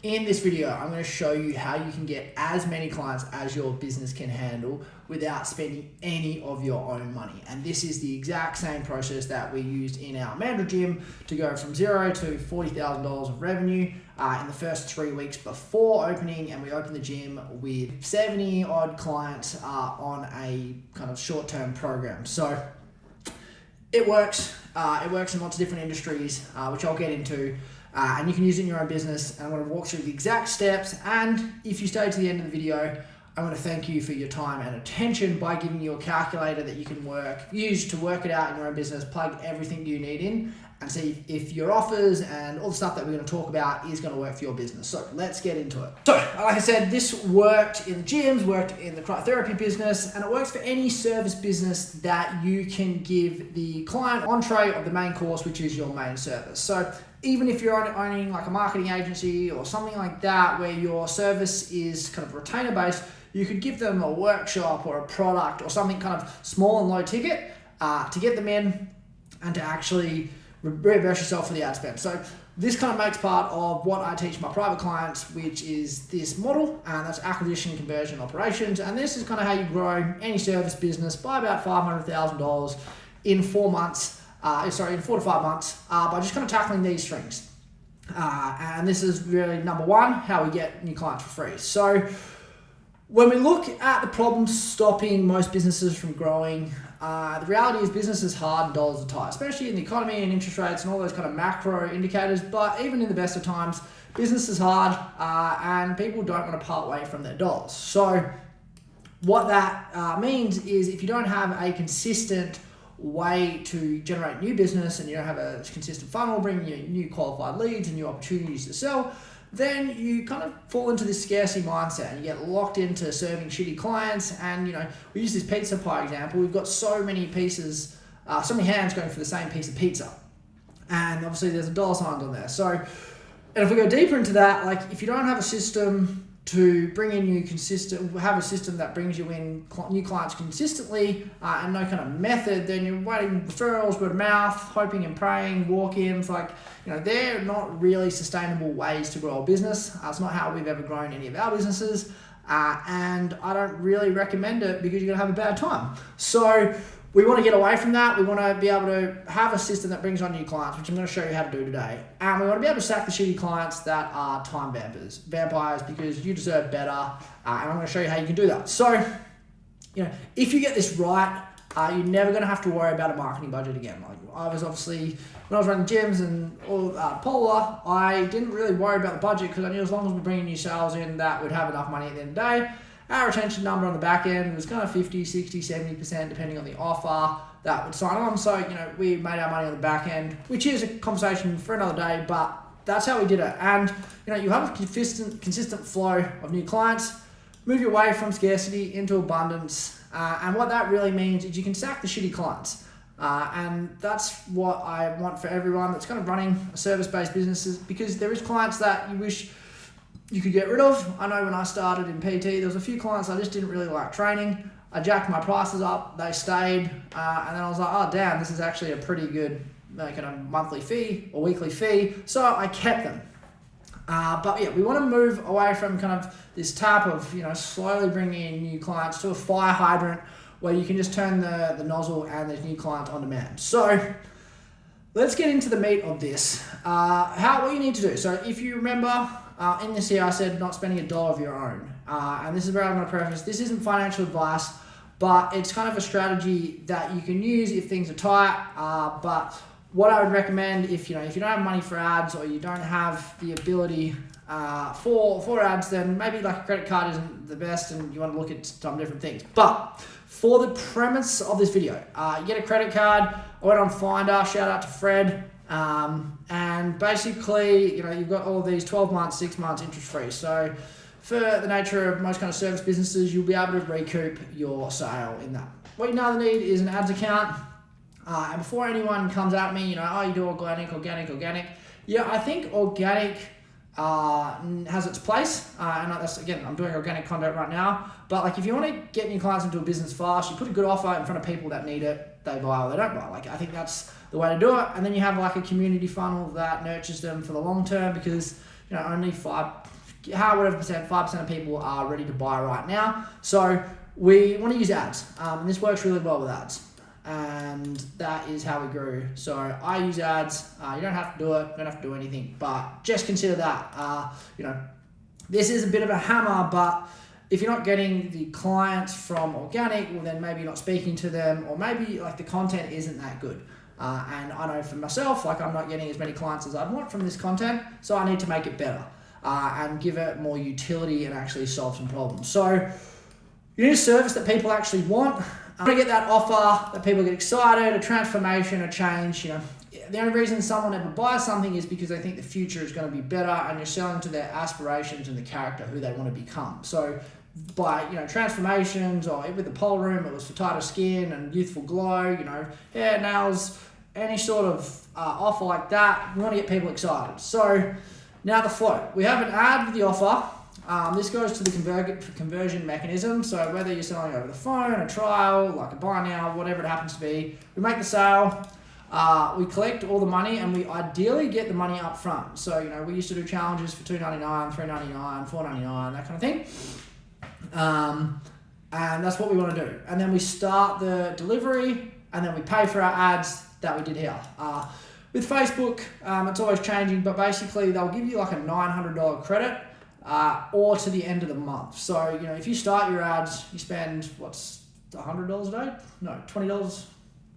In this video, I'm going to show you how you can get as many clients as your business can handle without spending any of your own money. And this is the exact same process that we used in our Mandrill gym to go from $0 to $40,000 of revenue in the first 3 weeks before opening. And we opened the gym with 70 odd clients on a kind of short-term program. So it works. It works in lots of different industries, which I'll get into. And you can use it in your own business. And I'm going to walk through the exact steps. And if you stay to the end of the video, I'm going to thank you for your time and attention by giving you a calculator that you can use to work it out in your own business, plug everything you need in, and see if your offers and all the stuff that we're going to talk about is going to work for your business. So let's get into it. So like I said, this worked in the gyms, worked in the cryotherapy business, and it works for any service business that you can give the client entree of the main course, which is your main service. So even if you're owning like a marketing agency or something like that, where your service is kind of retainer based, you could give them a workshop or a product or something kind of small and low ticket to get them in and to actually reimburse yourself for the ad spend. So this kind of makes part of what I teach my private clients, which is this model, and that's acquisition, conversion, operations. And this is kind of how you grow any service business by about $500,000 in 4 months. In 4 to 5 months, by just kind of tackling these strings. And this is really number one, how we get new clients for free. So when we look at the problems stopping most businesses from growing, the reality is business is hard and dollars are tight, especially in the economy and interest rates and all those kind of macro indicators. But even in the best of times, business is hard and people don't want to part way from their dollars. So what that means is if you don't have a consistent way to generate new business and you don't have a consistent funnel bringing you new qualified leads and new opportunities to sell, then you kind of fall into this scarcity mindset and you get locked into serving shitty clients. And we use this pizza pie example. We've got so many pieces, so many hands going for the same piece of pizza, and obviously there's a dollar sign on there. So, and if we go deeper into that, like if you don't have a system to bring in have a system that brings you in new clients consistently and no kind of method, then you're waiting referrals, word of mouth, hoping and praying, walk-ins, they're not really sustainable ways to grow a business. It's not how we've ever grown any of our businesses. And I don't really recommend it because you're gonna have a bad time. So we want to get away from that. We want to be able to have a system that brings on new clients, which I'm going to show you how to do today. And we want to be able to sack the shitty clients that are time vampires, because you deserve better. And I'm going to show you how you can do that. So, if you get this right, you're never going to have to worry about a marketing budget again. Like I was obviously, when I was running gyms and all Polar, I didn't really worry about the budget because I knew as long as we're bringing new sales in, that we'd have enough money at the end of the day. Our retention number on the back end was kind of 50, 60, 70%, depending on the offer that would sign on. So, we made our money on the back end, which is a conversation for another day, but that's how we did it. And, you have a consistent flow of new clients, move your way from scarcity into abundance. And what that really means is you can sack the shitty clients. And that's what I want for everyone that's kind of running a service-based businesses, because there is clients that you wish you could get rid of. I know when I started in PT, there was a few clients I just didn't really like training. I jacked my prices up, they stayed, and then I was like, oh damn, this is actually a pretty good kind of monthly fee or weekly fee, so I kept them. But yeah, we want to move away from kind of this tap of slowly bringing in new clients to a fire hydrant where you can just turn the nozzle and there's new clients on demand. So let's get into the meat of this. What you need to do. So if you remember, in this here, I said not spending a dollar of your own. And this is where I'm going to preface. This isn't financial advice, but it's kind of a strategy that you can use if things are tight. But what I would recommend if you don't have money for ads, or you don't have the ability for ads, then maybe like a credit card isn't the best and you want to look at some different things. But for the premise of this video, you get a credit card. I went on Finder, shout out to Fred. And basically, you've got all these 12 months, 6 months interest free. So for the nature of most kind of service businesses, you'll be able to recoup your sale in that. What you now need is an ads account. And before anyone comes at me, you do organic. Yeah, I think organic has its place. And that's, again, I'm doing organic content right now. But if you want to get new clients into a business fast, you put a good offer in front of people that need it, they buy or they don't buy. I think that's the way to do it. And then you have a community funnel that nurtures them for the long term, because only 5 whatever percent, 5% of people are ready to buy right now. So we want to use ads, and this works really well with ads. And that is how we grew. So I use ads. You don't have to do it. You don't have to do anything, but just consider that. This is a bit of a hammer, but if you're not getting the clients from organic, well then maybe you're not speaking to them, or maybe like the content isn't that good. And I know for myself, like I'm not getting as many clients as I'd want from this content, so I need to make it better and give it more utility and actually solve some problems. So you need a service that people actually want. I want to get that offer that people get excited, a transformation, a change. The only reason someone ever buys something is because they think the future is going to be better, and you're selling to their aspirations and the character who they want to become. So by transformations, or with the pole room, it was for tighter skin and youthful glow, hair, nails, any sort of offer like that. We want to get people excited. So now the flow. We have an ad with the offer. This goes to the conversion mechanism. So whether you're selling over the phone, a trial, like a buy now, whatever it happens to be, we make the sale. We collect all the money, and we ideally get the money up front. So we used to do challenges for $2.99, $3.99, $4.99, that kind of thing. And that's what we want to do. And then we start the delivery, and then we pay for our ads that we did here. With Facebook, it's always changing, but basically they'll give you like a $900 credit, or to the end of the month. So, if you start your ads, you spend, $100 a day? No, $20,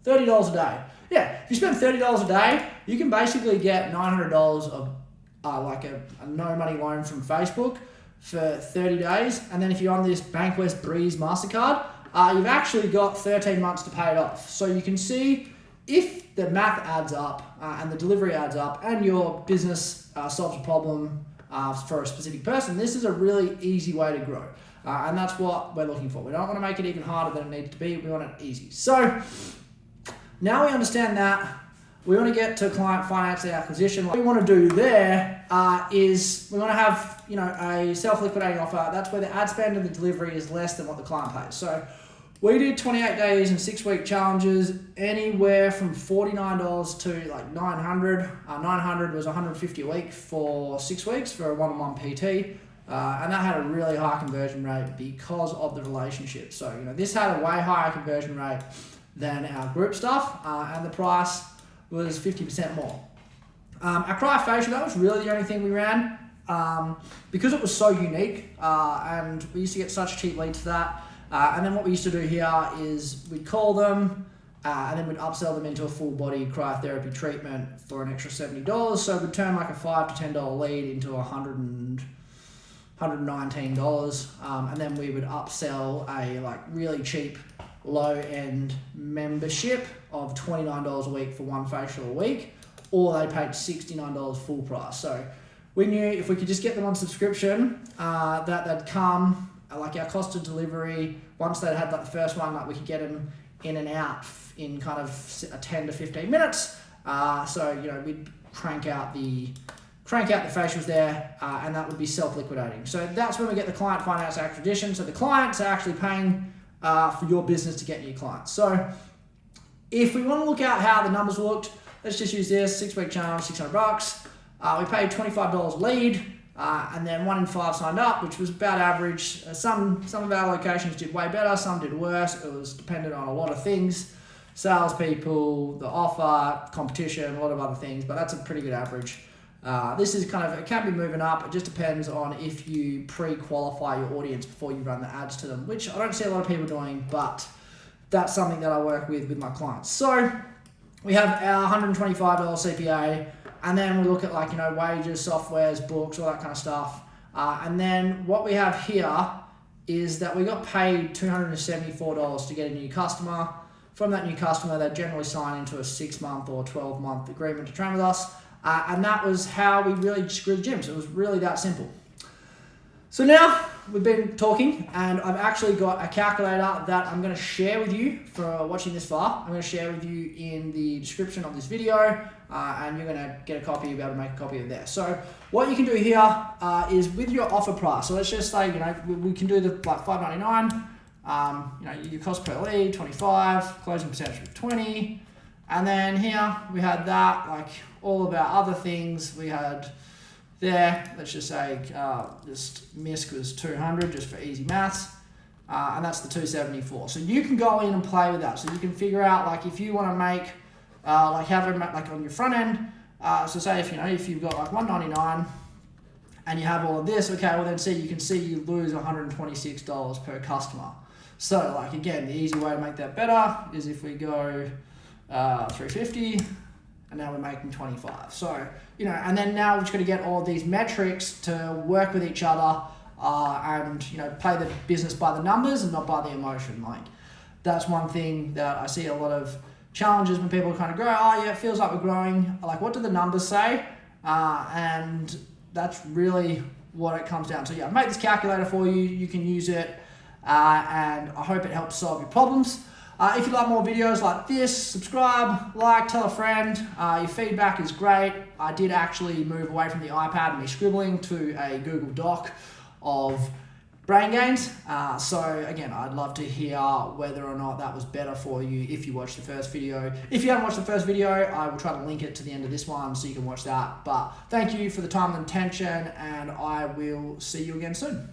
$30 a day. Yeah, if you spend $30 a day, you can basically get $900 of like a no money loan from Facebook for 30 days. And then if you're on this Bankwest Breeze MasterCard, you've actually got 13 months to pay it off. So you can see if the math adds up and the delivery adds up and your business solves a problem for a specific person, this is a really easy way to grow. And that's what we're looking for. We don't want to make it even harder than it needs to be. We want it easy. So now we understand that. We want to get to client financing acquisition. What we want to do there is we want to have a self-liquidating offer. That's where the ad spend and the delivery is less than what the client pays. So we did 28 days and 6-week challenges, anywhere from $49 to like $900. $900 was $150 a week for 6 weeks for a one-on-one PT. And that had a really high conversion rate because of the relationship. So, this had a way higher conversion rate than our group stuff, and the price was 50% more. Our cryofacial, that was really the only thing we ran, because it was so unique, and we used to get such cheap leads for that. And then what we used to do here is we'd call them, and then we'd upsell them into a full body cryotherapy treatment for an extra $70. So we'd turn like a $5 to $10 lead into $119, and then we would upsell a like really cheap low-end membership of $29 a week for one facial a week, or they paid $69 full price. So we knew if we could just get them on subscription, that they'd come, like our cost of delivery, once they'd had like the first one, like we could get them in and out in kind of 10 to 15 minutes. So we'd crank out the facials there, and that would be self-liquidating. So that's when we get the client finance acquisition. So the clients are actually paying for your business to get new clients. So if we want to look at how the numbers looked, let's just use this 6-week challenge, $600. We paid $25 a lead, and then 1 in 5 signed up, which was about average. Some of our locations did way better, some did worse. It was dependent on a lot of things: salespeople, the offer, competition, a lot of other things. But that's a pretty good average. This is it can be moving up. It just depends on if you pre-qualify your audience before you run the ads to them, which I don't see a lot of people doing, but that's something that I work with my clients. So we have our $125 CPA, and then we look at wages, softwares, books, all that kind of stuff. And then what we have here is that we got paid $274 to get a new customer. From that new customer, they generally sign into a 6-month or 12-month agreement to train with us. And that was how we really grew the gym. So it was really that simple. So now we've been talking, and I've actually got a calculator that I'm going to share with you for watching this far. I'm going to share with you in the description of this video, and you're going to get a copy. You'll be able to make a copy of there. So what you can do here is with your offer price. So let's just say we can do the $5.99. Your cost per lead 25, closing percentage of 20. And then here we had that, all of our other things. We had there. Let's just say just MISC was 200 just for easy maths. And that's the 274. So you can go in and play with that. So you can figure out like if you want to make like have it like on your front end. So say if you've got like 199 and you have all of this, okay, well then you can see you lose $126 per customer. So like again, the easy way to make that better is if we go 350 and now we're making 25. So, and then now we're just going to get all of these metrics to work with each other and, play the business by the numbers and not by the emotion. Like that's one thing that I see a lot of challenges when people kind of grow. Oh yeah, it feels like we're growing. Like what do the numbers say? And that's really what it comes down to. Yeah, I made this calculator for you. You can use it. And I hope it helps solve your problems. If you like more videos like this, subscribe, like, tell a friend. Your feedback is great. I did actually move away from the iPad and me scribbling to a Google Doc of brain gains. So again, I'd love to hear whether or not that was better for you if you watched the first video. If you haven't watched the first video, I will try to link it to the end of this one so you can watch that. But thank you for the time and attention, and I will see you again soon.